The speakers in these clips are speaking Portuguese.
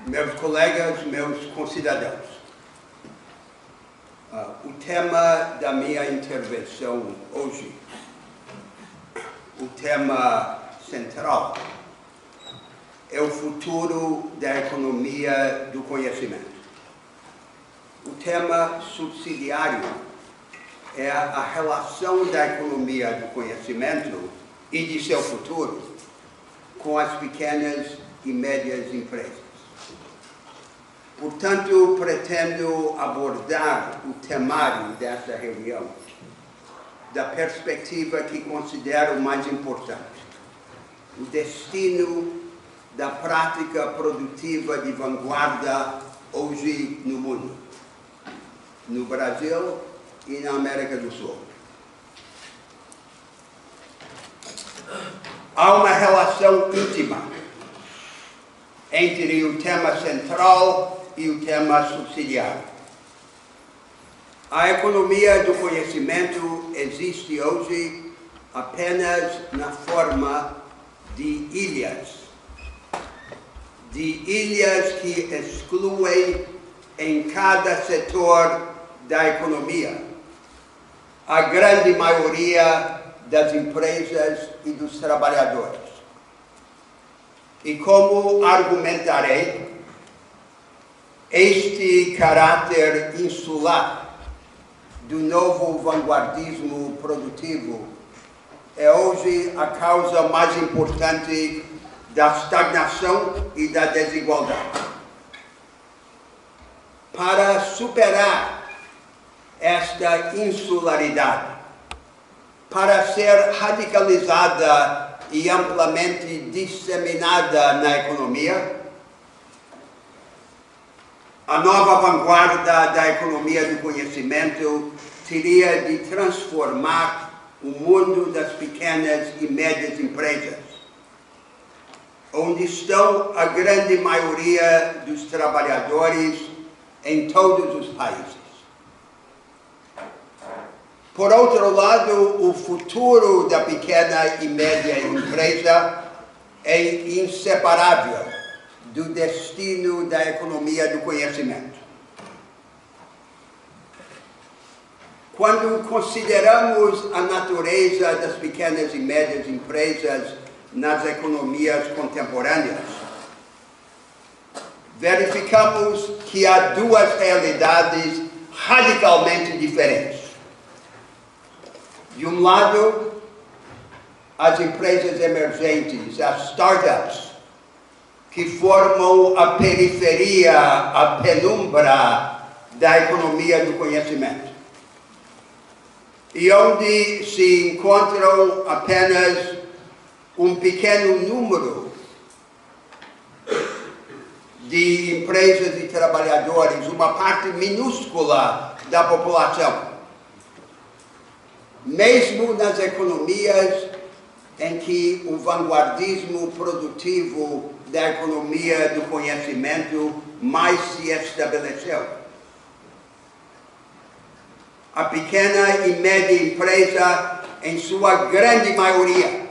meus colegas, meus concidadãos, o tema da minha intervenção hoje, o tema central, é o futuro da economia do conhecimento. O tema subsidiário é a relação da economia do conhecimento e de seu futuro com as pequenas e médias empresas. Portanto, pretendo abordar o temário desta reunião da perspectiva que considero mais importante, o destino da prática produtiva de vanguarda hoje no mundo, no Brasil e na América do Sul. Há uma relação íntima entre o tema central e o tema subsidiário. A economia do conhecimento existe hoje apenas na forma de ilhas que excluem em cada setor da economia a grande maioria das empresas e dos trabalhadores. E como argumentarei, este caráter insular do novo vanguardismo produtivo é hoje a causa mais importante da estagnação e da desigualdade. Para superar esta insularidade, para ser radicalizada e amplamente disseminada na economia, a nova vanguarda da economia do conhecimento teria de transformar o mundo das pequenas e médias empresas, onde estão a grande maioria dos trabalhadores em todos os países. Por outro lado, o futuro da pequena e média empresa é inseparável do destino da economia do conhecimento. Quando consideramos a natureza das pequenas e médias empresas nas economias contemporâneas, verificamos que há duas realidades radicalmente diferentes. De um lado, as empresas emergentes, as startups, que formam a periferia, a penumbra da economia do conhecimento, e onde se encontram apenas um pequeno número de empresas e trabalhadores, uma parte minúscula da população. Mesmo nas economias em que o vanguardismo produtivo da economia do conhecimento mais se estabeleceu, a pequena e média empresa, em sua grande maioria,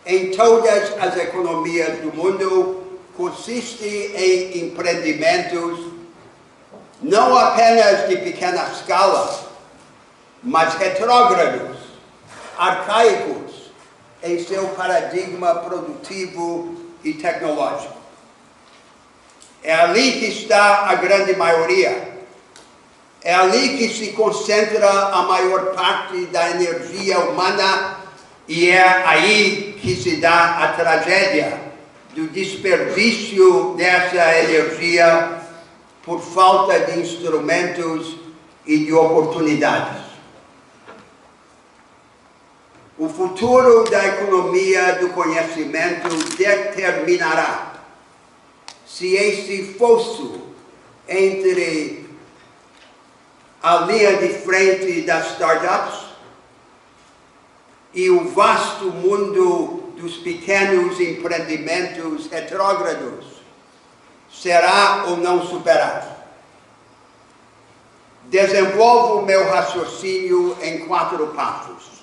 em todas as economias do mundo, consiste em empreendimentos não apenas de pequena escala, mas retrógrados, arcaicos em seu paradigma produtivo e tecnológico. É ali que está a grande maioria. É ali que se concentra a maior parte da energia humana e é aí que se dá a tragédia do desperdício dessa energia por falta de instrumentos e de oportunidades. O futuro da economia do conhecimento determinará se esse fosso entre a linha de frente das startups e o vasto mundo dos pequenos empreendimentos retrógrados será ou não superado. Desenvolvo meu raciocínio em 4 passos.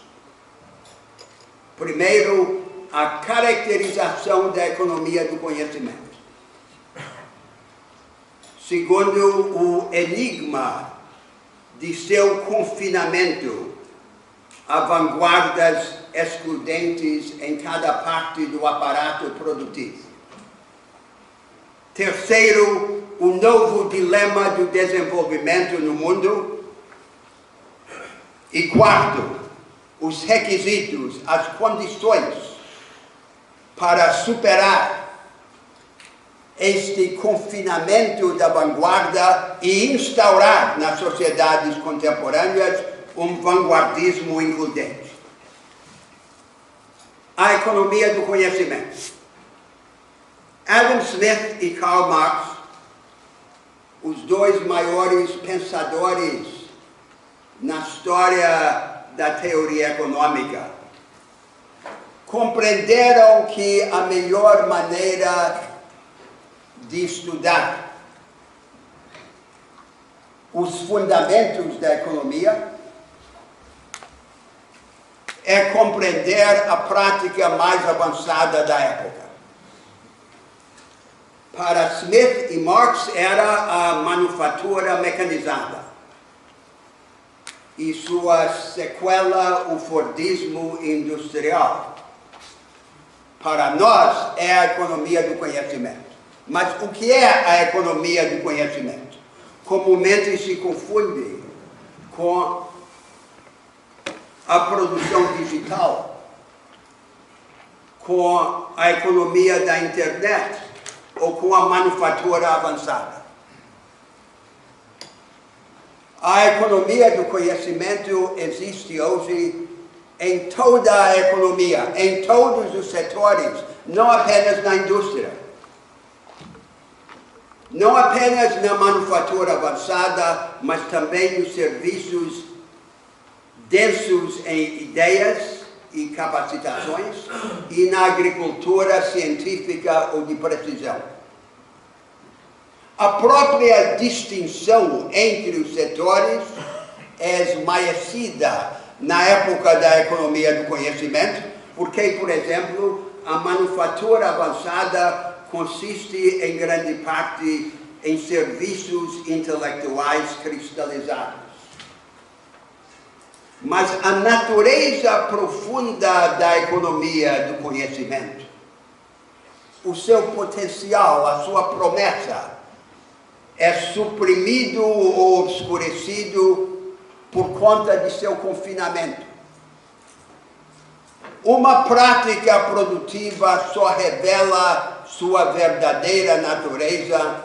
Primeiro, a caracterização da economia do conhecimento. segundo o enigma de seu confinamento a vanguardas excludentes em cada parte do aparato produtivo. Terceiro, o novo dilema do desenvolvimento no mundo. E quarto, os requisitos, as condições para superar este confinamento da vanguarda e instaurar nas sociedades contemporâneas um vanguardismo includente. A economia do conhecimento. Adam Smith e Karl Marx, os dois maiores pensadores na história da teoria econômica, compreenderam que a melhor maneira de estudar os fundamentos da economia é compreender a prática mais avançada da época. Para Smith e Marx era a manufatura mecanizada e sua sequela, o Fordismo industrial. Para nós é a economia do conhecimento. Mas o que é a economia do conhecimento? Comumente se confunde com a produção digital, com a economia da internet ou com a manufatura avançada. A economia do conhecimento existe hoje em toda a economia, em todos os setores, não apenas na indústria, não apenas na manufatura avançada, mas também nos serviços densos em ideias e capacitações e na agricultura científica ou de precisão. A própria distinção entre os setores é esmaecida na época da economia do conhecimento, porque, por exemplo, a manufatura avançada consiste em grande parte em serviços intelectuais cristalizados. Mas a natureza profunda da economia do conhecimento, o seu potencial, a sua promessa, é suprimido ou obscurecido por conta de seu confinamento. Uma prática produtiva só revela sua verdadeira natureza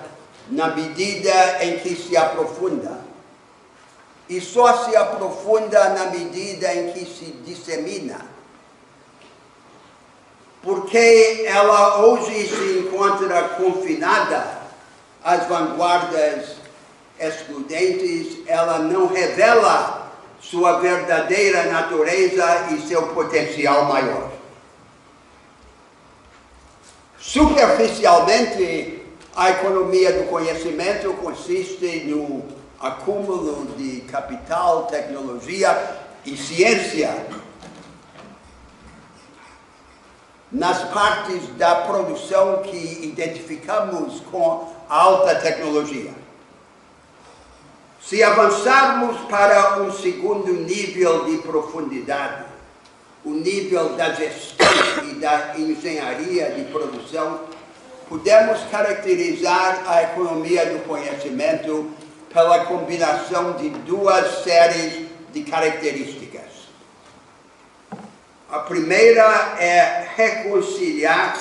na medida em que se aprofunda. E só se aprofunda na medida em que se dissemina. Porque ela hoje se encontra confinada às vanguardas excludentes, ela não revela sua verdadeira natureza e seu potencial maior. Superficialmente, a economia do conhecimento consiste no acúmulo de capital, tecnologia e ciência nas partes da produção que identificamos com alta tecnologia. Se avançarmos para um segundo nível de profundidade, o nível da gestão e da engenharia de produção, podemos caracterizar a economia do conhecimento pela combinação de duas séries de características. A primeira é reconciliar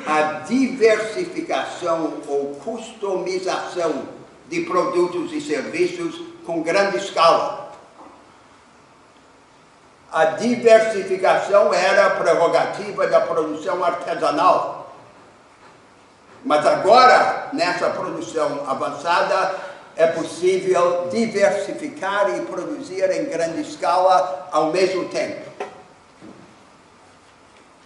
a diversificação ou customização de produtos e serviços com grande escala. A diversificação era a prerrogativa da produção artesanal. Mas agora, nessa produção avançada, é possível diversificar e produzir em grande escala ao mesmo tempo.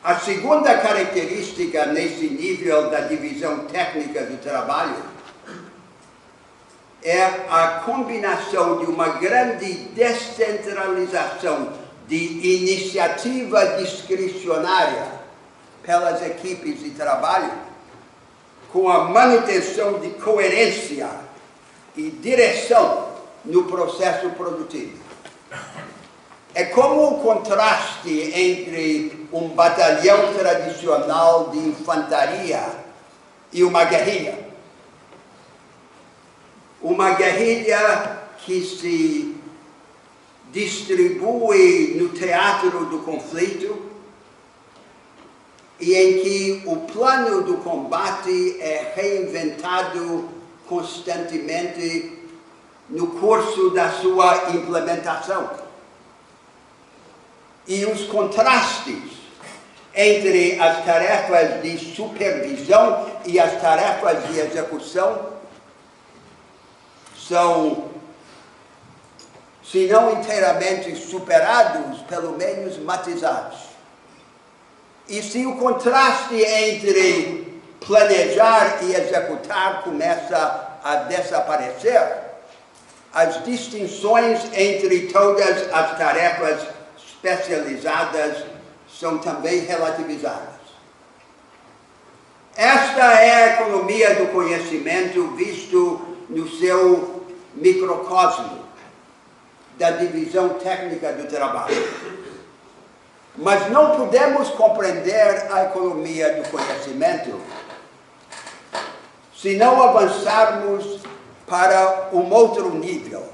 A segunda característica nesse nível da divisão técnica do trabalho é a combinação de uma grande descentralização de iniciativa discricionária pelas equipes de trabalho com a manutenção de coerência e direção no processo produtivo. É como o contraste entre um batalhão tradicional de infantaria e uma guerrilha. Uma guerrilha que se distribui no teatro do conflito e em que o plano do combate é reinventado constantemente no curso da sua implementação. E os contrastes entre as tarefas de supervisão e as tarefas de execução são, se não inteiramente superados, pelo menos matizados. E se o contraste entre planejar e executar começa a desaparecer, as distinções entre todas as tarefas especializadas são também relativizadas. Esta é a economia do conhecimento visto no seu microcosmo da divisão técnica do trabalho. Mas não podemos compreender a economia do conhecimento se não avançarmos para um outro nível,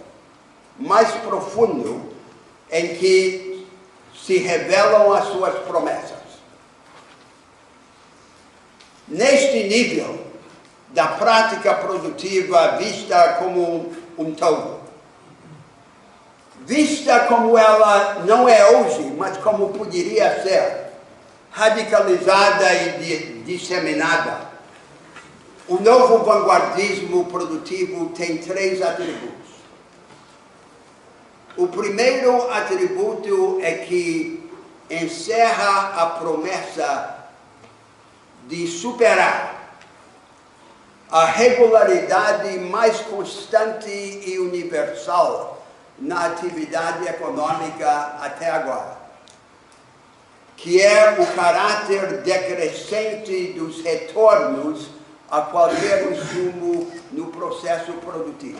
mais profundo, em que se revelam as suas promessas. Neste nível da prática produtiva vista como um todo, vista como ela não é hoje, mas como poderia ser, radicalizada e disseminada, o novo vanguardismo produtivo tem 3 atributos. O primeiro atributo é que encerra a promessa de superar a regularidade mais constante e universal na atividade econômica até agora, que é o caráter decrescente dos retornos a qualquer insumo no processo produtivo.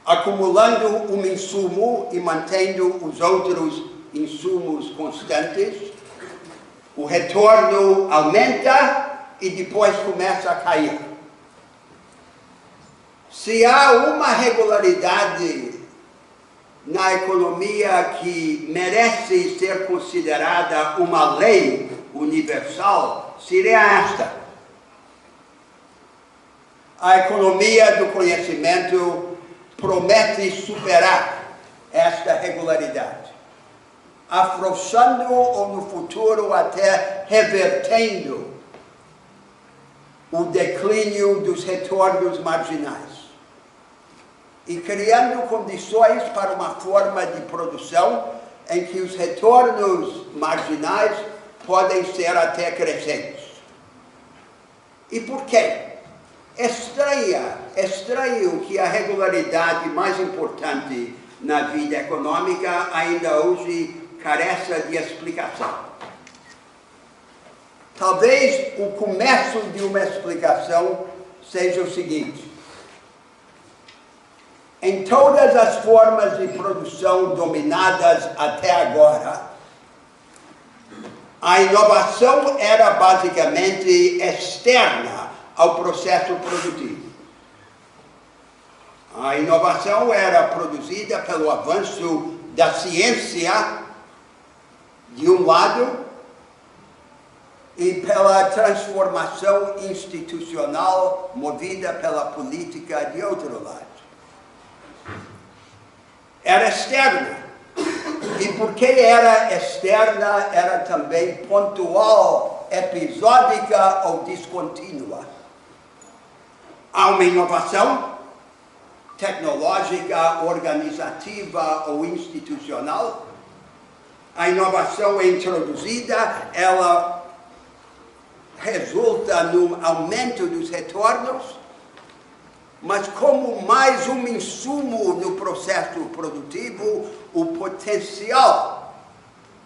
Acumulando um insumo e mantendo os outros insumos constantes, o retorno aumenta e depois começa a cair. Se há uma regularidade na economia que merece ser considerada uma lei universal, seria esta. A economia do conhecimento promete superar esta regularidade, afrouxando ou no futuro até revertendo o declínio dos retornos marginais e criando condições para uma forma de produção em que os retornos marginais podem ser até crescentes. E por quê? Estranho que a regularidade mais importante na vida econômica ainda hoje careça de explicação. Talvez o começo de uma explicação seja o seguinte: em todas as formas de produção dominadas até agora, a inovação era basicamente externa ao processo produtivo. A inovação era produzida pelo avanço da ciência, de um lado, e pela transformação institucional movida pela política, de outro lado. Era externa. E porque era externa, era também pontual, episódica ou descontínua. Há uma inovação tecnológica, organizativa ou institucional. A inovação é introduzida, ela resulta no aumento dos retornos, mas como mais um insumo no processo produtivo, o potencial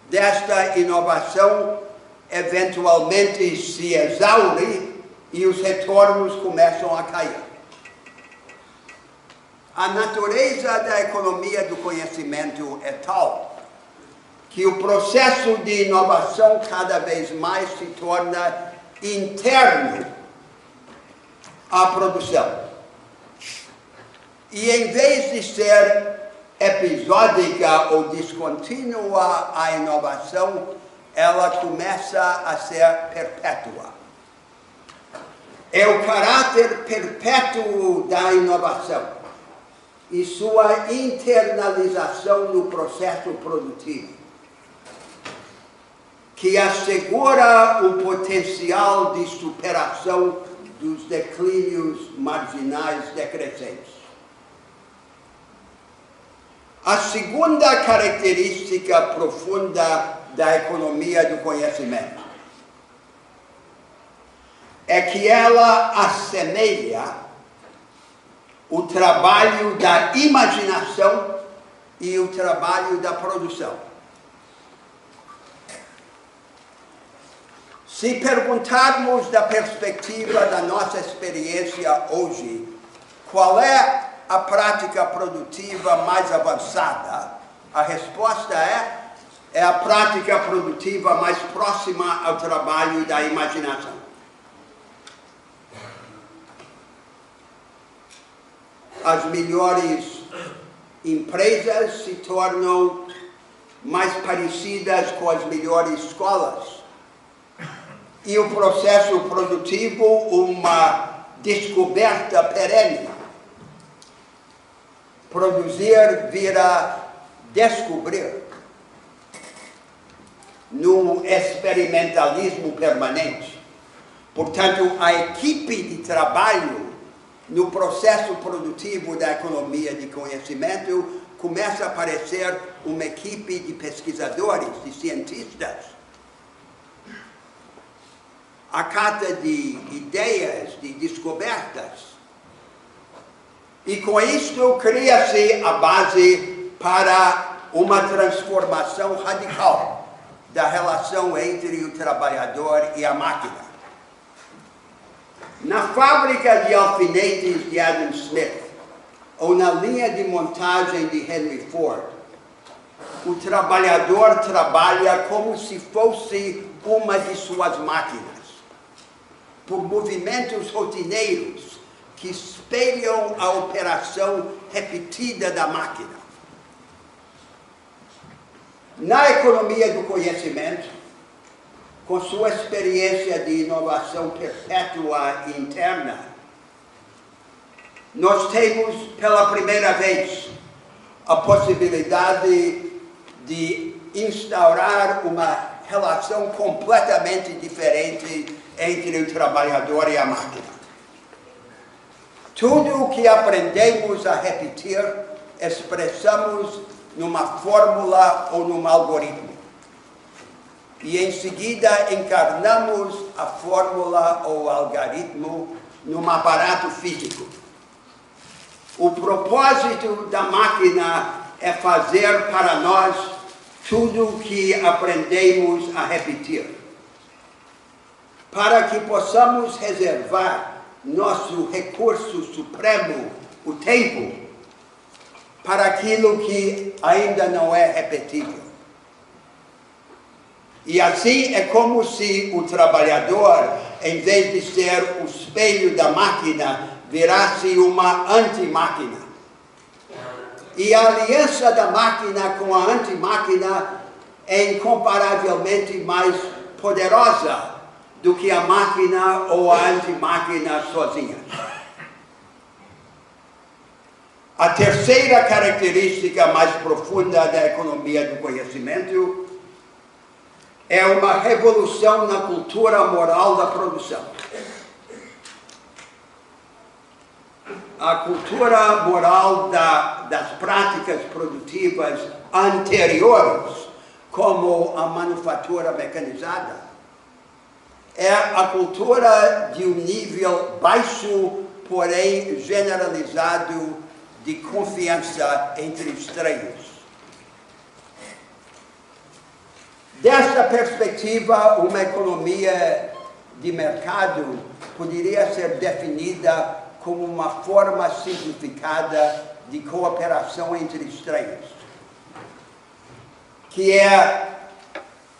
desta inovação eventualmente se exaure e os retornos começam a cair. A natureza da economia do conhecimento é tal que o processo de inovação cada vez mais se torna interno à produção. E em vez de ser episódica ou descontínua a inovação, ela começa a ser perpétua. É o caráter perpétuo da inovação e sua internalização no processo produtivo que assegura o potencial de superação dos declínios marginais decrescentes. A segunda característica profunda da economia do conhecimento é que ela assemelha o trabalho da imaginação e o trabalho da produção. Se perguntarmos da perspectiva da nossa experiência hoje, qual é a prática produtiva mais avançada, a resposta é a prática produtiva mais próxima ao trabalho da imaginação. As melhores empresas se tornam mais parecidas com as melhores escolas. E o processo produtivo, uma descoberta perene. Produzir vira descobrir, num experimentalismo permanente. Portanto, a equipe de trabalho no processo produtivo da economia de conhecimento começa a parecer uma equipe de pesquisadores, de cientistas. A cata de ideias, de descobertas. E com isto cria-se a base para uma transformação radical da relação entre o trabalhador e a máquina. Na fábrica de alfinetes de Adam Smith, ou na linha de montagem de Henry Ford, o trabalhador trabalha como se fosse uma de suas máquinas, por movimentos rotineiros que espelham a operação repetida da máquina. Na economia do conhecimento, com sua experiência de inovação perpétua e interna, nós temos pela primeira vez a possibilidade de instaurar uma relação completamente diferente entre o trabalhador e a máquina. Tudo o que aprendemos a repetir, expressamos numa fórmula ou num algoritmo. E em seguida encarnamos a fórmula ou algoritmo num aparato físico. O propósito da máquina é fazer para nós tudo o que aprendemos a repetir, para que possamos reservar nosso recurso supremo, o tempo, para aquilo que ainda não é repetível. E assim é como se o trabalhador, em vez de ser o espelho da máquina, virasse uma antimáquina. E a aliança da máquina com a antimáquina é incomparavelmente mais poderosa do que a máquina ou a antimáquina sozinha. A terceira característica mais profunda da economia do conhecimento é uma revolução na cultura moral da produção. A cultura moral das práticas produtivas anteriores, como a manufatura mecanizada, é a cultura de um nível baixo, porém generalizado, de confiança entre estranhos. Desta perspectiva, uma economia de mercado poderia ser definida como uma forma simplificada de cooperação entre estranhos, que é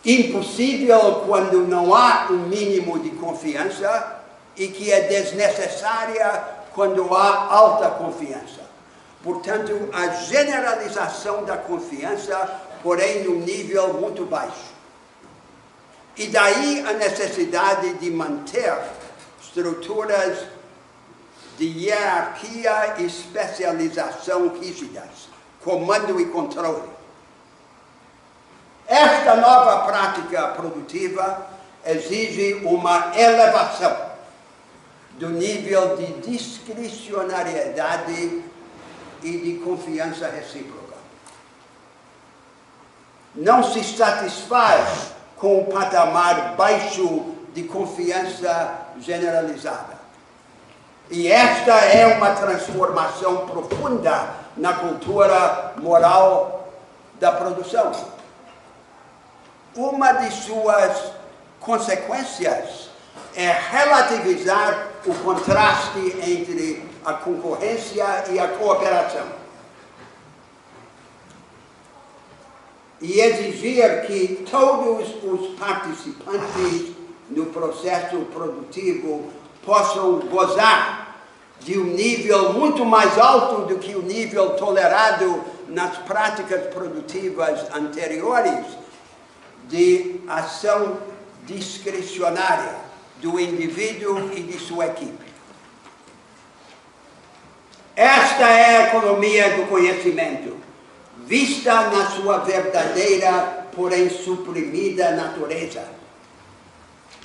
impossível quando não há um mínimo de confiança e que é desnecessária quando há alta confiança. Portanto, a generalização da confiança, porém, num nível muito baixo. E daí a necessidade de manter estruturas de hierarquia e especialização rígidas, comando e controle. Esta nova prática produtiva exige uma elevação do nível de discricionariedade e de confiança recíproca. Não se satisfaz com o patamar baixo de confiança generalizada. E esta é uma transformação profunda na cultura moral da produção. Uma de suas consequências é relativizar o contraste entre a concorrência e a cooperação. E exigir que todos os participantes no processo produtivo possam gozar de um nível muito mais alto do que o nível tolerado nas práticas produtivas anteriores de ação discricionária do indivíduo e de sua equipe. Esta é a economia do conhecimento, vista na sua verdadeira, porém suprimida natureza.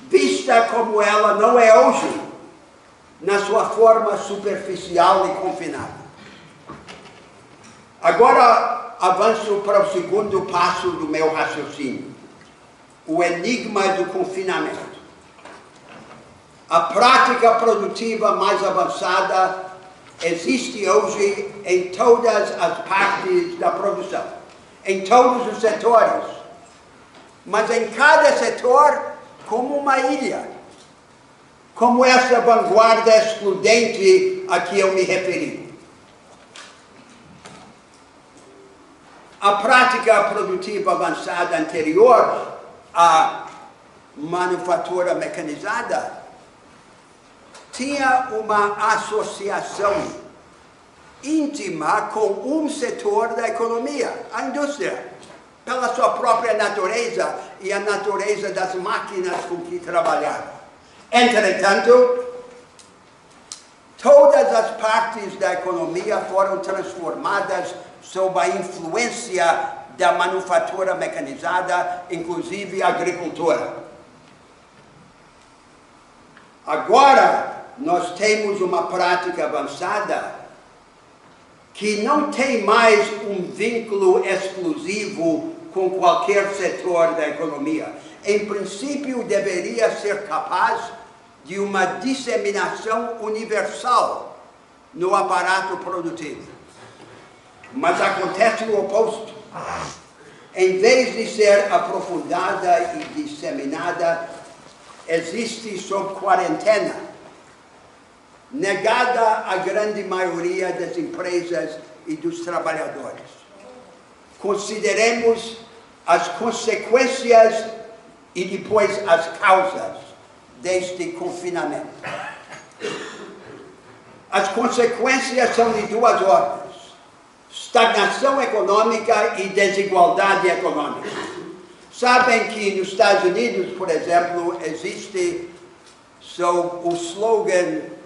Vista como ela não é hoje, na sua forma superficial e confinada. Agora avanço para o segundo passo do meu raciocínio. O enigma do confinamento. A prática produtiva mais avançada existe hoje em todas as partes da produção, em todos os setores, mas em cada setor como uma ilha, como essa vanguarda excludente a que eu me referi. A prática produtiva avançada anterior à manufatura mecanizada tinha uma associação íntima com um setor da economia, a indústria, pela sua própria natureza e a natureza das máquinas com que trabalhava. Entretanto, todas as partes da economia foram transformadas sob a influência da manufatura mecanizada, inclusive a agricultura. Agora, nós temos uma prática avançada que não tem mais um vínculo exclusivo com qualquer setor da economia. Em princípio, deveria ser capaz de uma disseminação universal no aparato produtivo. Mas acontece o oposto. Em vez de ser aprofundada e disseminada, existe sob quarentena, negada à grande maioria das empresas e dos trabalhadores. Consideremos as consequências e depois as causas deste confinamento. As consequências são de duas ordens: estagnação econômica e desigualdade econômica. Sabem que nos Estados Unidos, por exemplo, existe, sob o slogan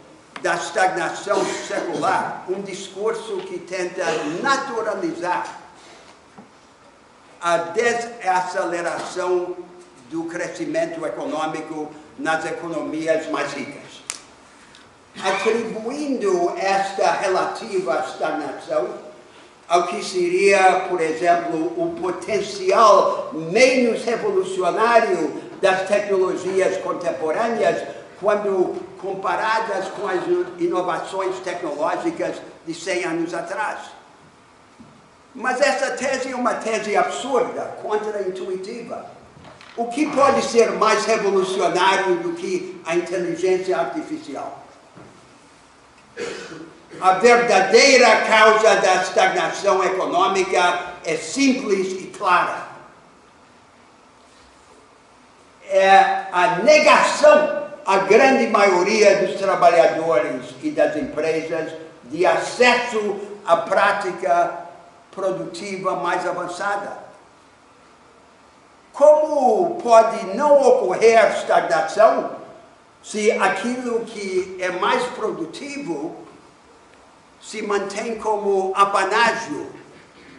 da estagnação secular, um discurso que tenta naturalizar a desaceleração do crescimento econômico nas economias mais ricas, atribuindo esta relativa estagnação ao que seria, por exemplo, o potencial menos revolucionário das tecnologias contemporâneas quando comparadas com as inovações tecnológicas de 100 anos atrás. Mas essa tese é uma tese absurda, contraintuitiva. O que pode ser mais revolucionário do que a inteligência artificial? A verdadeira causa da estagnação econômica é simples e clara. É a negação à grande maioria dos trabalhadores e das empresas de acesso à prática produtiva mais avançada. Como pode não ocorrer estagnação se aquilo que é mais produtivo se mantém como apanágio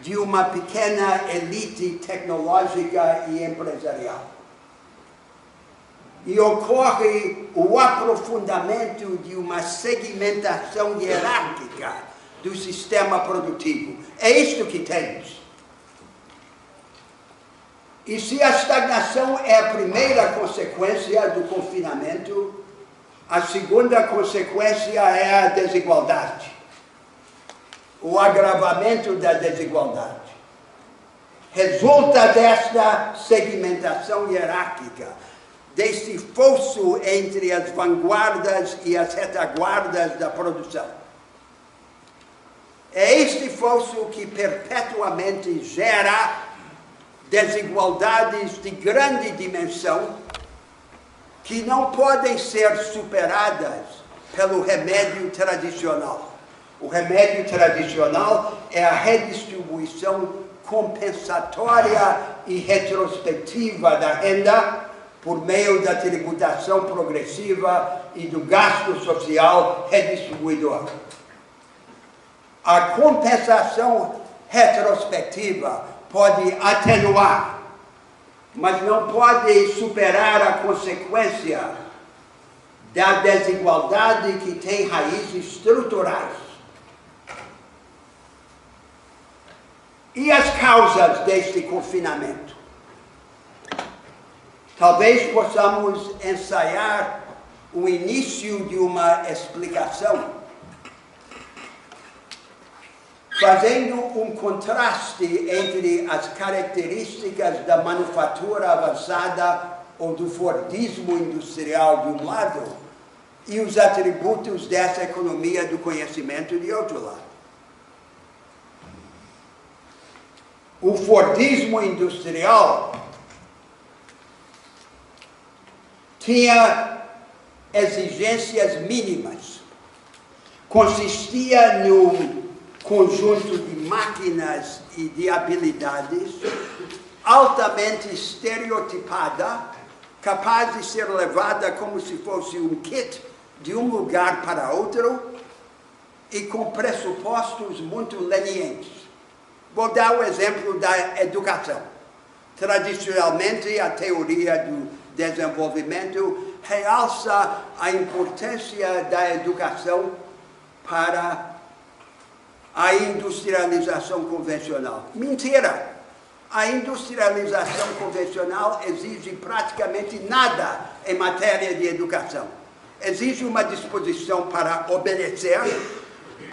de uma pequena elite tecnológica e empresarial? E ocorre o aprofundamento de uma segmentação hierárquica do sistema produtivo. É isto que temos. E se a estagnação é a primeira consequência do confinamento, a segunda consequência é a desigualdade, o agravamento da desigualdade. Resulta desta segmentação hierárquica, desse fosso entre as vanguardas e as retaguardas da produção. É este fosso que perpetuamente gera desigualdades de grande dimensão que não podem ser superadas pelo remédio tradicional. O remédio tradicional é a redistribuição compensatória e retrospectiva da renda por meio da tributação progressiva e do gasto social redistribuidor. A compensação retrospectiva pode atenuar, mas não pode superar a consequência da desigualdade que tem raízes estruturais. E as causas deste confinamento? Talvez possamos ensaiar o início de uma explicação, fazendo um contraste entre as características da manufatura avançada ou do Fordismo industrial de um lado e os atributos dessa economia do conhecimento de outro lado. O Fordismo industrial tinha exigências mínimas, consistia no conjunto de máquinas e de habilidades altamente estereotipada, capaz de ser levada como se fosse um kit de um lugar para outro e com pressupostos muito lenientes. Vou dar o exemplo da educação. Tradicionalmente, a teoria do desenvolvimento realça a importância da educação para a industrialização convencional. Mentira! A industrialização convencional exige praticamente nada em matéria de educação. Exige uma disposição para obedecer,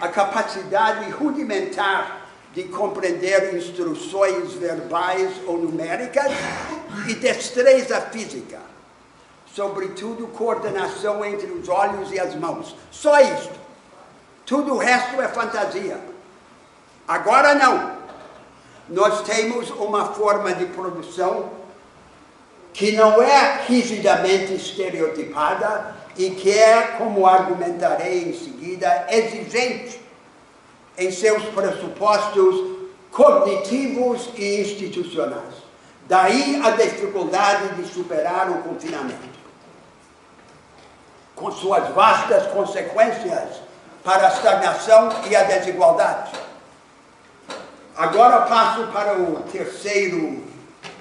a capacidade rudimentar de compreender instruções verbais ou numéricas e destreza física. Sobretudo, coordenação entre os olhos e as mãos. Só isto. Tudo o resto é fantasia. Agora não. Nós temos uma forma de produção que não é rigidamente estereotipada e que é, como argumentarei em seguida, exigente em seus pressupostos cognitivos e institucionais. Daí a dificuldade de superar o confinamento, com suas vastas consequências para a estagnação e a desigualdade. Agora passo para o terceiro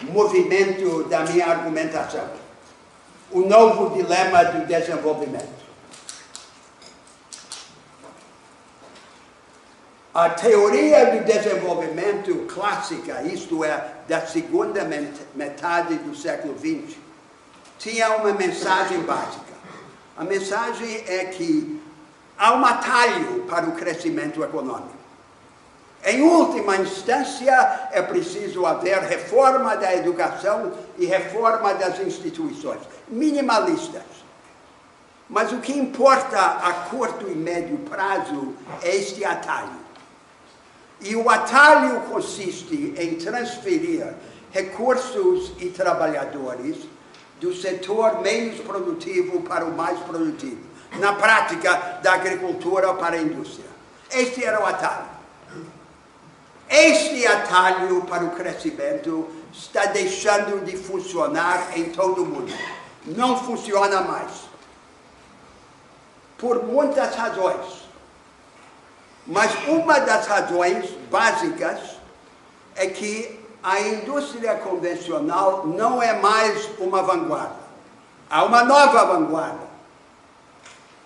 movimento da minha argumentação, o novo dilema do desenvolvimento. A teoria do desenvolvimento clássica, isto é, da segunda metade do século XX, tinha uma mensagem básica. A mensagem é que há um atalho para o crescimento econômico. Em última instância, é preciso haver reforma da educação e reforma das instituições, minimalistas. Mas o que importa a curto e médio prazo é este atalho. E o atalho consiste em transferir recursos e trabalhadores do setor menos produtivo para o mais produtivo. Na prática, da agricultura para a indústria. Este era o atalho. Este atalho para o crescimento está deixando de funcionar em todo o mundo. Não funciona mais. Por muitas razões. Mas uma das razões básicas é que a indústria convencional não é mais uma vanguarda. Há uma nova vanguarda.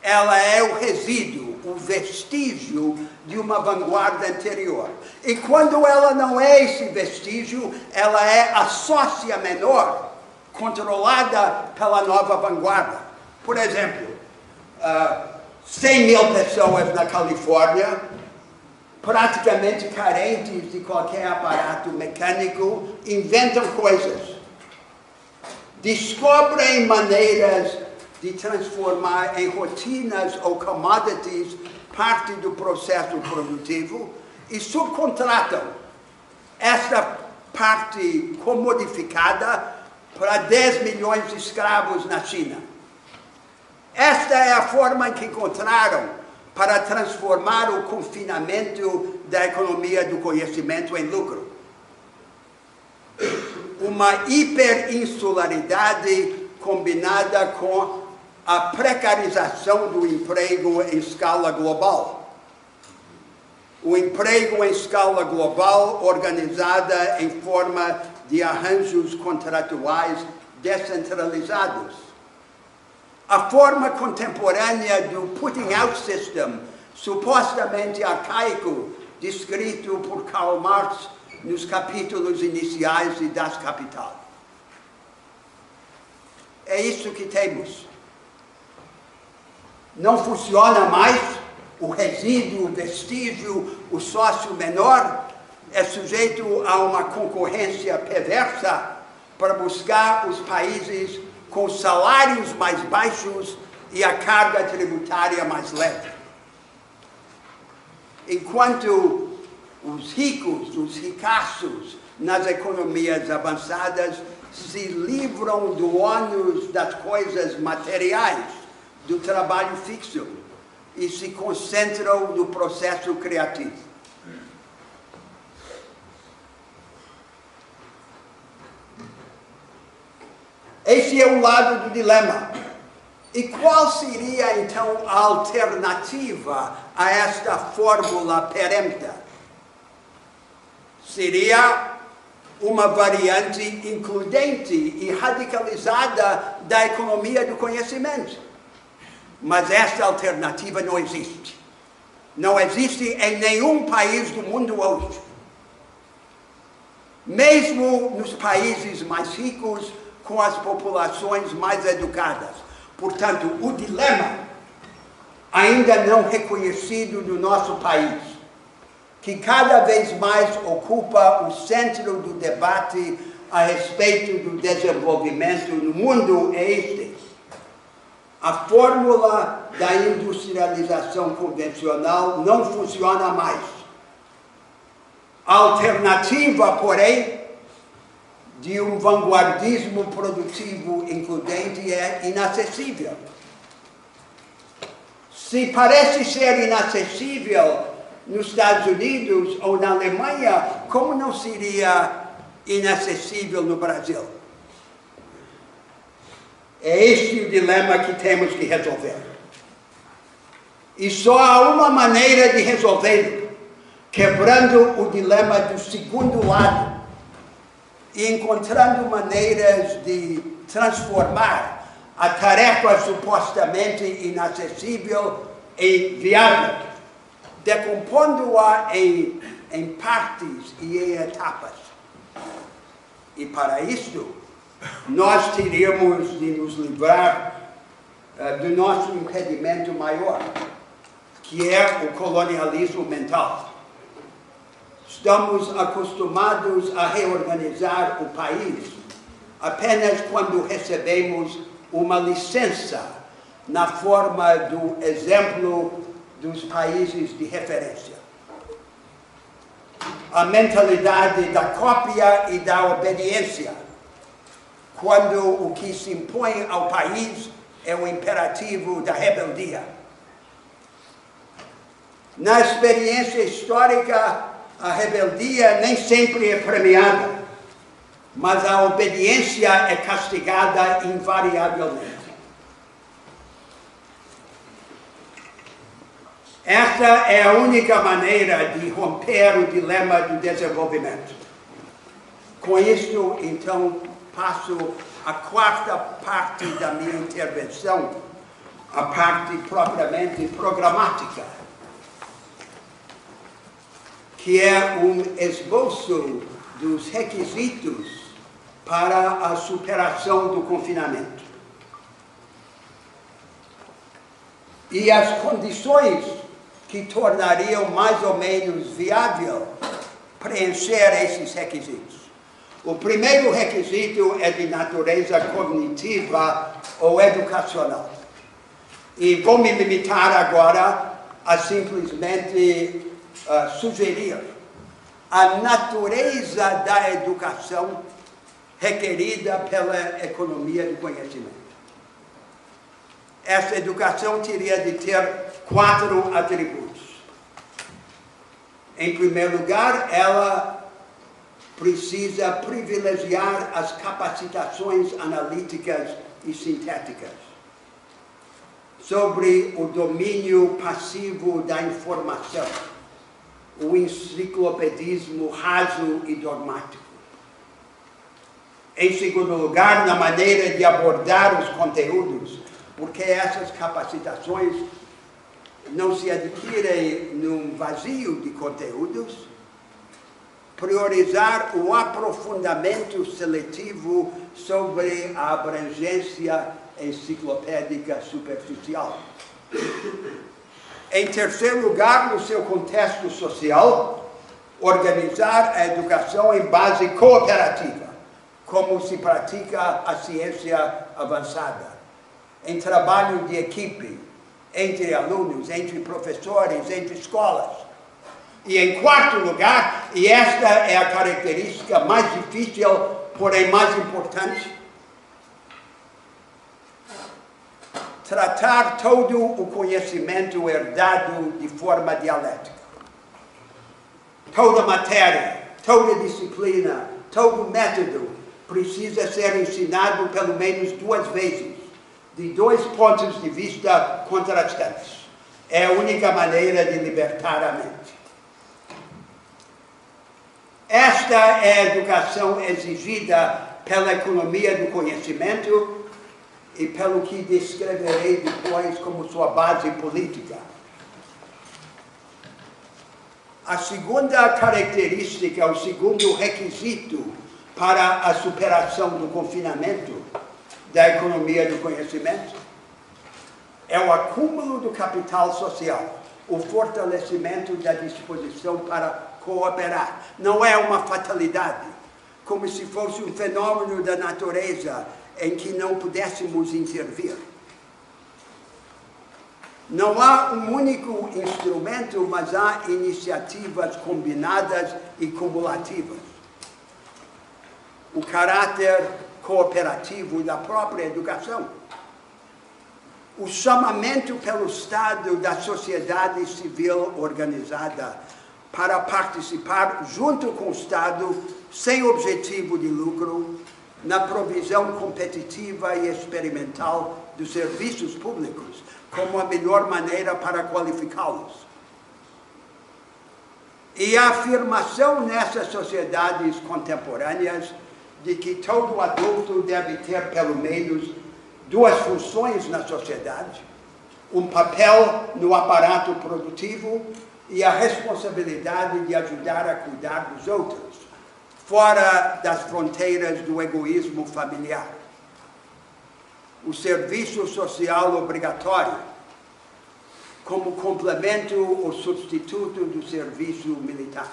Ela é o resíduo, o vestígio de uma vanguarda anterior. E quando ela não é esse vestígio, ela é a sócia menor, controlada pela nova vanguarda. Por exemplo, 100 mil pessoas na Califórnia, praticamente carentes de qualquer aparato mecânico, inventam coisas. Descobrem maneiras de transformar em rotinas ou commodities parte do processo produtivo e subcontratam esta parte comodificada para 10 milhões de escravos na China. Esta é a forma que encontraram para transformar o confinamento da economia do conhecimento em lucro. Uma hiperinsularidade combinada com a precarização do emprego em escala global. O emprego em escala global organizada em forma de arranjos contratuais descentralizados. A forma contemporânea do putting out system, supostamente arcaico, descrito por Karl Marx nos capítulos iniciais de Das Kapital. É isso que temos. Não funciona mais o resíduo, o vestígio, o sócio menor, é sujeito a uma concorrência perversa para buscar os países com salários mais baixos e a carga tributária mais leve. Enquanto os ricos, os ricaços nas economias avançadas se livram do ônus das coisas materiais, do trabalho fixo, e se concentram no processo criativo. Esse é um lado do dilema. E qual seria, então, a alternativa a esta fórmula perempta? Seria uma variante includente e radicalizada da economia do conhecimento. Mas esta alternativa não existe. Não existe em nenhum país do mundo hoje. Mesmo nos países mais ricos, com as populações mais educadas. Portanto, o dilema ainda não reconhecido no nosso país, que cada vez mais ocupa o centro do debate a respeito do desenvolvimento no mundo, é este. A fórmula da industrialização convencional não funciona mais. A alternativa, porém, de um vanguardismo produtivo includente é inacessível. Se parece ser inacessível nos Estados Unidos ou na Alemanha, como não seria inacessível no Brasil? É este o dilema que temos que resolver. E só há uma maneira de resolvê-lo, quebrando o dilema do segundo lado e encontrando maneiras de transformar a tarefa supostamente inacessível em viável, decompondo-a em partes e em etapas. E para isto, nós teríamos de nos livrar do nosso impedimento maior, que é o colonialismo mental. Estamos acostumados a reorganizar o país apenas quando recebemos uma licença na forma do exemplo dos países de referência. A mentalidade da cópia e da obediência, quando o que se impõe ao país é o imperativo da rebeldia. Na experiência histórica, a rebeldia nem sempre é premiada, mas a obediência é castigada invariavelmente. Esta é a única maneira de romper o dilema do desenvolvimento. Com isto, então, passo à quarta parte da minha intervenção, a parte propriamente programática, que é um esboço dos requisitos para a superação do confinamento. E as condições que tornariam mais ou menos viável preencher esses requisitos. O primeiro requisito é de natureza cognitiva ou educacional. E vou me limitar agora a simplesmente sugerir a natureza da educação requerida pela economia do conhecimento. Essa educação teria de ter 4 atributos. Em primeiro lugar, ela precisa privilegiar as capacitações analíticas e sintéticas sobre o domínio passivo da informação, o enciclopedismo raso e dogmático. Em segundo lugar, na maneira de abordar os conteúdos, porque essas capacitações não se adquirem num vazio de conteúdos, priorizar o aprofundamento seletivo sobre a abrangência enciclopédica superficial. Em terceiro lugar, no seu contexto social, organizar a educação em base cooperativa, como se pratica a ciência avançada, em trabalho de equipe, entre alunos, entre professores, entre escolas. E em quarto lugar, e esta é a característica mais difícil, porém mais importante, tratar todo o conhecimento herdado de forma dialética. Toda matéria, toda disciplina, todo método precisa ser ensinado pelo menos 2 vezes, de 2 pontos de vista contrastantes. É a única maneira de libertar a mente. Esta é a educação exigida pela economia do conhecimento e pelo que descreverei depois como sua base política. A segunda característica, o segundo requisito para a superação do confinamento da economia do conhecimento é o acúmulo do capital social, o fortalecimento da disposição para cooperar. Não é uma fatalidade, como se fosse um fenômeno da natureza em que não pudéssemos intervir. Não há um único instrumento, mas há iniciativas combinadas e cumulativas. O caráter cooperativo da própria educação. O chamamento pelo Estado da sociedade civil organizada para participar junto com o Estado, sem objetivo de lucro, na provisão competitiva e experimental dos serviços públicos, como a melhor maneira para qualificá-los. E a afirmação nessas sociedades contemporâneas de que todo adulto deve ter pelo menos 2 funções na sociedade, um papel no aparato produtivo e a responsabilidade de ajudar a cuidar dos outros, fora das fronteiras do egoísmo familiar. O serviço social obrigatório, como complemento ou substituto do serviço militar.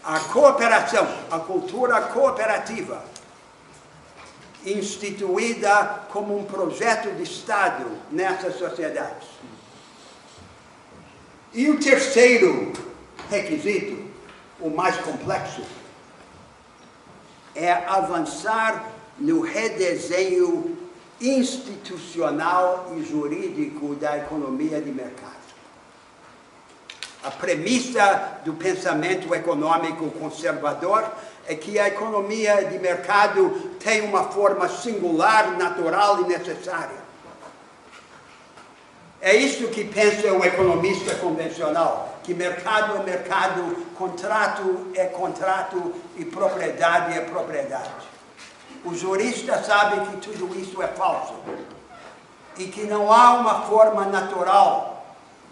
A cooperação, a cultura cooperativa, instituída como um projeto de Estado nessas sociedades. E o terceiro requisito, o mais complexo, é avançar no redesenho institucional e jurídico da economia de mercado. A premissa do pensamento econômico conservador é que a economia de mercado tem uma forma singular, natural e necessária. É isso que pensa o economista convencional, que mercado é mercado, contrato é contrato e propriedade é propriedade. O jurista sabe que tudo isso é falso e que não há uma forma natural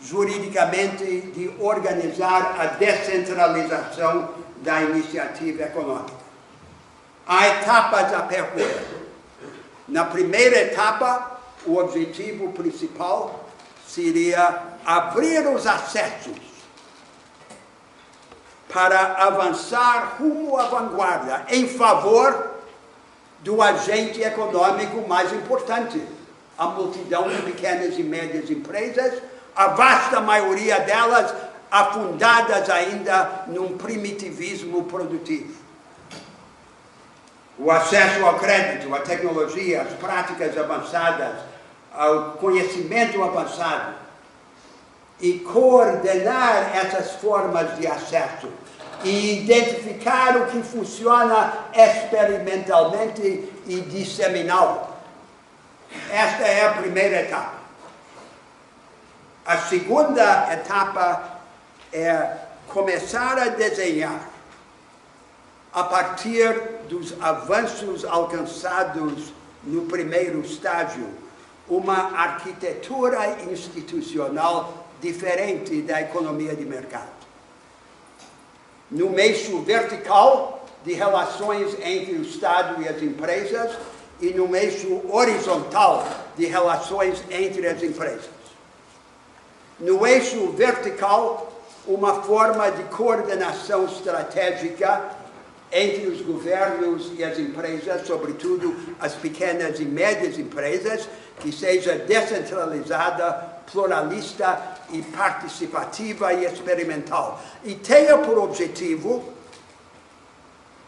juridicamente de organizar a descentralização da iniciativa econômica. Há etapas a percorrer. Na primeira etapa, o objetivo principal seria abrir os acessos para avançar rumo à vanguarda, em favor do agente econômico mais importante, a multidão de pequenas e médias empresas, a vasta maioria delas afundadas ainda num primitivismo produtivo. O acesso ao crédito, à tecnologia, às práticas avançadas, ao conhecimento avançado, e coordenar essas formas de acesso e identificar o que funciona experimentalmente e disseminá-lo. Esta é a primeira etapa. A segunda etapa é começar a desenhar, a partir dos avanços alcançados no primeiro estágio, uma arquitetura institucional diferente da economia de mercado. No eixo vertical de relações entre o Estado e as empresas e no eixo horizontal de relações entre as empresas. No eixo vertical, uma forma de coordenação estratégica entre os governos e as empresas, sobretudo as pequenas e médias empresas, que seja descentralizada, pluralista e participativa e experimental. E tenha por objetivo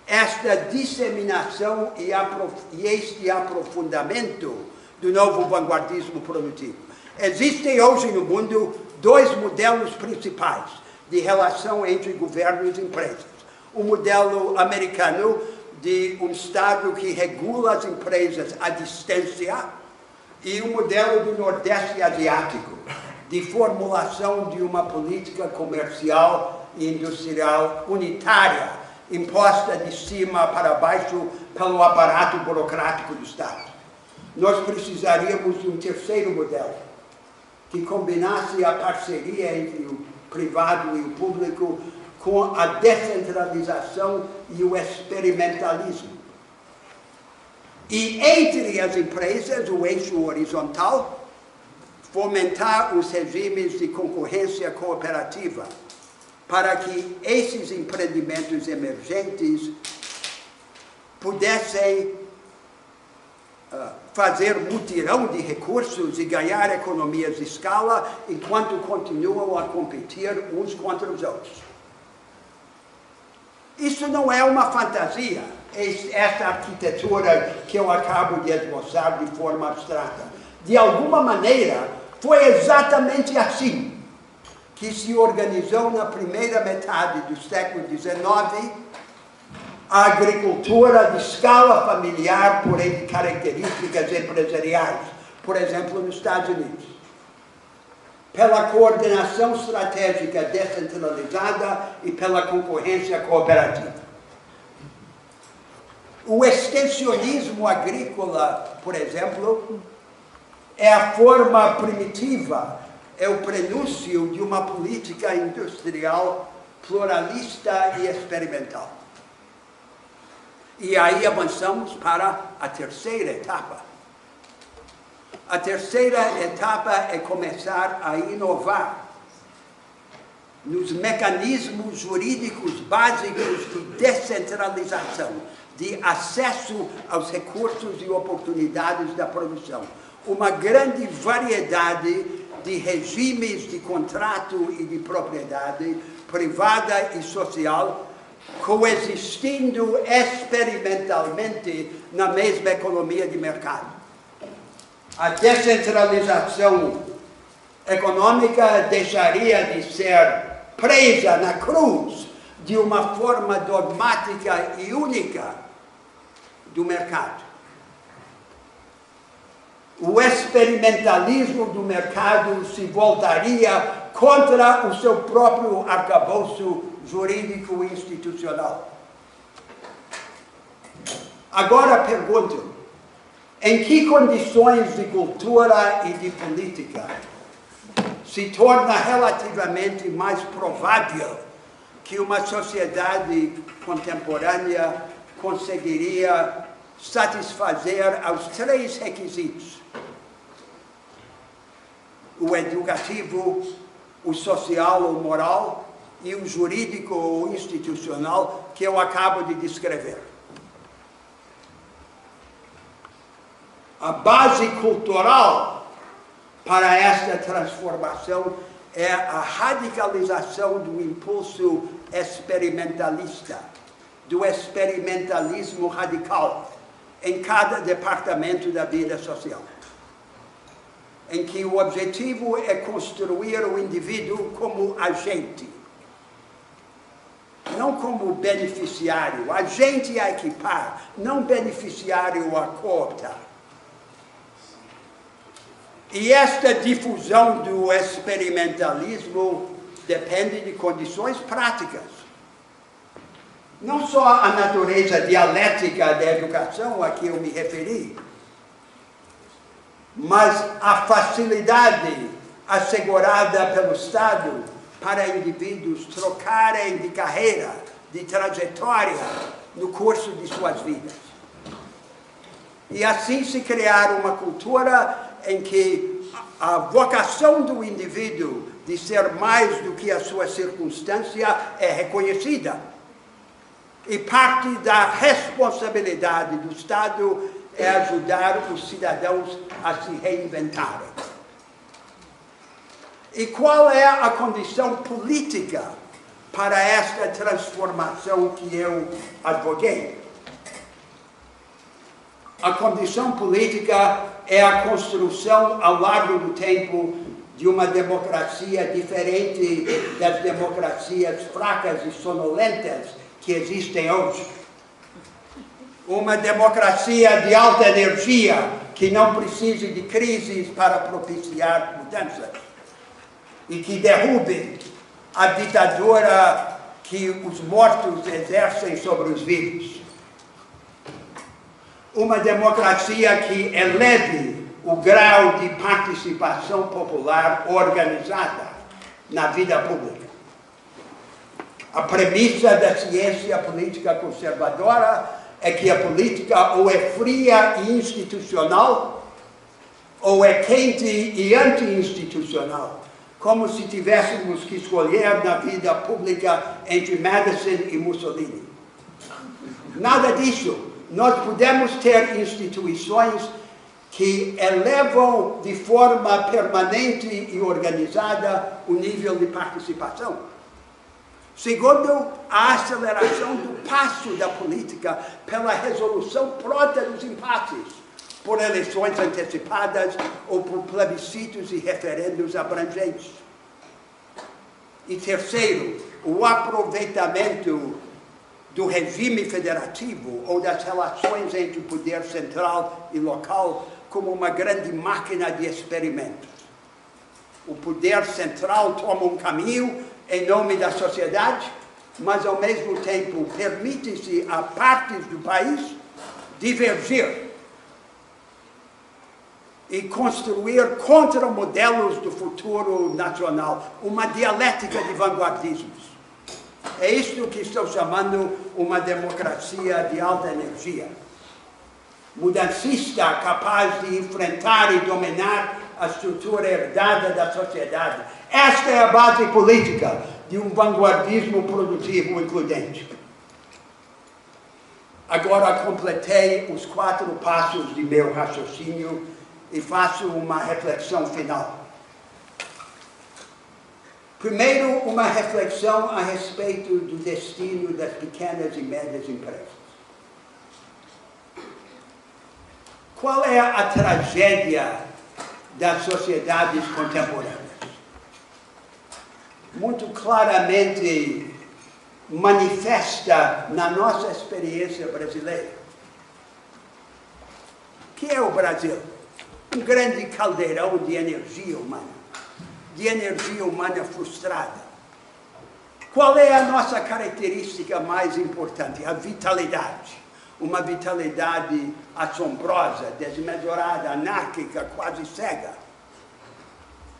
esta disseminação e este aprofundamento do novo vanguardismo produtivo. Existem hoje no mundo dois modelos principais de relação entre governos e empresas. O modelo americano de um Estado que regula as empresas à distância e o modelo do Nordeste Asiático, de formulação de uma política comercial e industrial unitária, imposta de cima para baixo pelo aparato burocrático do Estado. Nós precisaríamos de um terceiro modelo, que combinasse a parceria entre o privado e o público com a descentralização e o experimentalismo. E entre as empresas, o eixo horizontal, fomentar os regimes de concorrência cooperativa, para que esses empreendimentos emergentes pudessem fazer mutirão de recursos e ganhar economias de escala enquanto continuam a competir uns contra os outros. Isso não é uma fantasia, esta arquitetura que eu acabo de esboçar de forma abstrata. De alguma maneira, foi exatamente assim que se organizou na primeira metade do século XIX a agricultura de escala familiar por características empresariais, por exemplo, nos Estados Unidos. Pela coordenação estratégica descentralizada e pela concorrência cooperativa. O extensionismo agrícola, por exemplo, é a forma primitiva, é o prenúncio de uma política industrial pluralista e experimental. E aí avançamos para a terceira etapa. A terceira etapa é começar a inovar nos mecanismos jurídicos básicos de descentralização, de acesso aos recursos e oportunidades da produção. Uma grande variedade de regimes de contrato e de propriedade privada e social coexistindo experimentalmente na mesma economia de mercado. A descentralização econômica deixaria de ser presa na cruz de uma forma dogmática e única do mercado. O experimentalismo do mercado se voltaria contra o seu próprio arcabouço jurídico e institucional. Agora pergunto, em que condições de cultura e de política se torna relativamente mais provável que uma sociedade contemporânea conseguiria satisfazer aos 3 requisitos: o educativo, o social ou moral e o jurídico ou institucional que eu acabo de descrever. A base cultural para esta transformação é a radicalização do impulso experimentalista, do experimentalismo radical em cada departamento da vida social, em que o objetivo é construir o indivíduo como agente, não como beneficiário, agente a equipar, não beneficiário a cooptar. E esta difusão do experimentalismo depende de condições práticas. Não só a natureza dialética da educação a que eu me referi, mas a facilidade assegurada pelo Estado para indivíduos trocarem de carreira, de trajetória no curso de suas vidas. E assim se criar uma cultura em que a vocação do indivíduo de ser mais do que a sua circunstância é reconhecida. E parte da responsabilidade do Estado é ajudar os cidadãos a se reinventarem. E qual é a condição política para esta transformação que eu advoguei? A condição política é a construção ao longo do tempo de uma democracia diferente das democracias fracas e sonolentas que existem hoje. Uma democracia de alta energia que não precise de crises para propiciar mudanças e que derrube a ditadura que os mortos exercem sobre os vivos. Uma democracia que eleve o grau de participação popular organizada na vida pública. A premissa da ciência política conservadora é que a política ou é fria e institucional, ou é quente e anti-institucional, como se tivéssemos que escolher na vida pública entre Madison e Mussolini. Nada disso. Nós podemos ter instituições que elevam de forma permanente e organizada o nível de participação. Segundo, a aceleração do passo da política pela resolução pronta dos impasses, por eleições antecipadas ou por plebiscitos e referendos abrangentes. E terceiro, o aproveitamento do regime federativo ou das relações entre o poder central e local como uma grande máquina de experimentos. O poder central toma um caminho em nome da sociedade, mas ao mesmo tempo permite-se a partes do país divergir e construir contra-modelos do futuro nacional, uma dialética de vanguardismos. É isto que estou chamando uma democracia de alta energia. Mudancista, capaz de enfrentar e dominar a estrutura herdada da sociedade. Esta é a base política de um vanguardismo produtivo includente. Agora completei os 4 passos de meu raciocínio e faço uma reflexão final. Primeiro, uma reflexão a respeito do destino das pequenas e médias empresas. Qual é a tragédia das sociedades contemporâneas? Muito claramente manifesta na nossa experiência brasileira. O que é o Brasil? Um grande caldeirão de energia humana frustrada. Qual é a nossa característica mais importante? A vitalidade. Uma vitalidade assombrosa, desmesurada, anárquica, quase cega.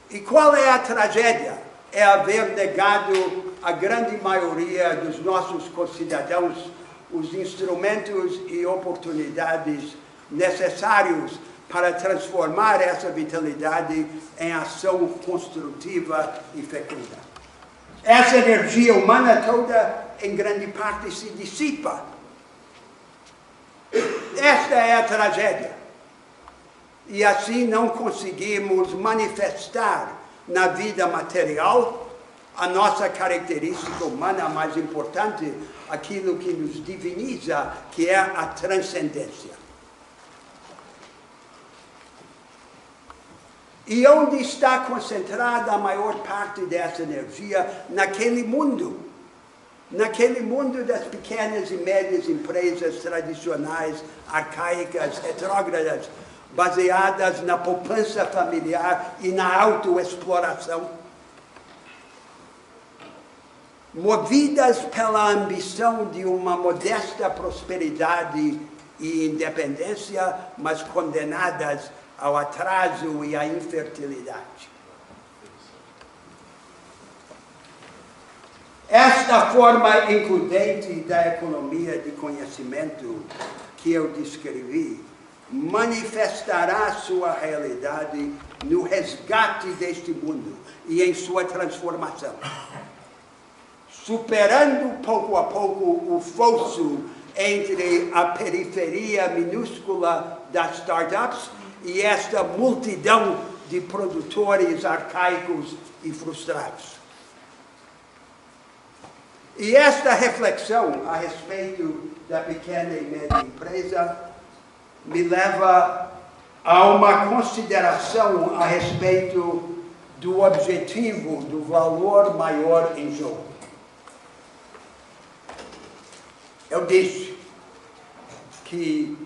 E qual é a tragédia? É haver negado à grande maioria dos nossos concidadãos os instrumentos e oportunidades necessários para transformar essa vitalidade em ação construtiva e fecunda. Essa energia humana toda, em grande parte, se dissipa. Esta é a tragédia. E assim não conseguimos manifestar na vida material a nossa característica humana mais importante, aquilo que nos diviniza, que é a transcendência. E onde está concentrada a maior parte dessa energia? Naquele mundo das pequenas e médias empresas tradicionais, arcaicas, retrógradas, baseadas na poupança familiar e na autoexploração. Movidas pela ambição de uma modesta prosperidade e independência, mas condenadas ao atraso e à infertilidade. Esta forma includente da economia de conhecimento que eu descrevi manifestará sua realidade no resgate deste mundo e em sua transformação, superando pouco a pouco o fosso entre a periferia minúscula das startups e esta multidão de produtores arcaicos e frustrados. E esta reflexão a respeito da pequena e média empresa me leva a uma consideração a respeito do objetivo, do valor maior em jogo. Eu disse que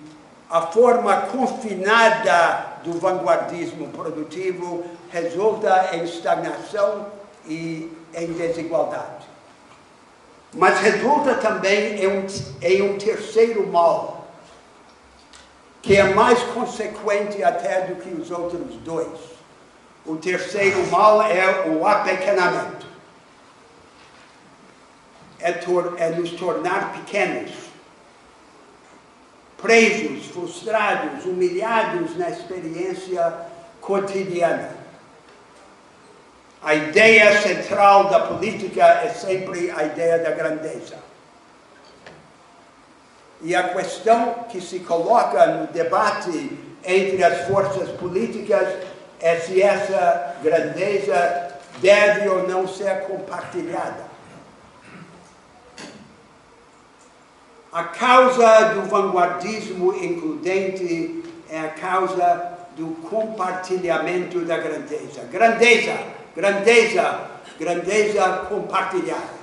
a forma confinada do vanguardismo produtivo resulta em estagnação e em desigualdade. Mas resulta também em um terceiro mal, que é mais consequente até do que os outros dois. O terceiro mal é o apequenamento. É nos tornar pequenos, presos, frustrados, humilhados na experiência cotidiana. A ideia central da política é sempre a ideia da grandeza. E a questão que se coloca no debate entre as forças políticas é se essa grandeza deve ou não ser compartilhada. A causa do vanguardismo includente é a causa do compartilhamento da grandeza. Grandeza compartilhada.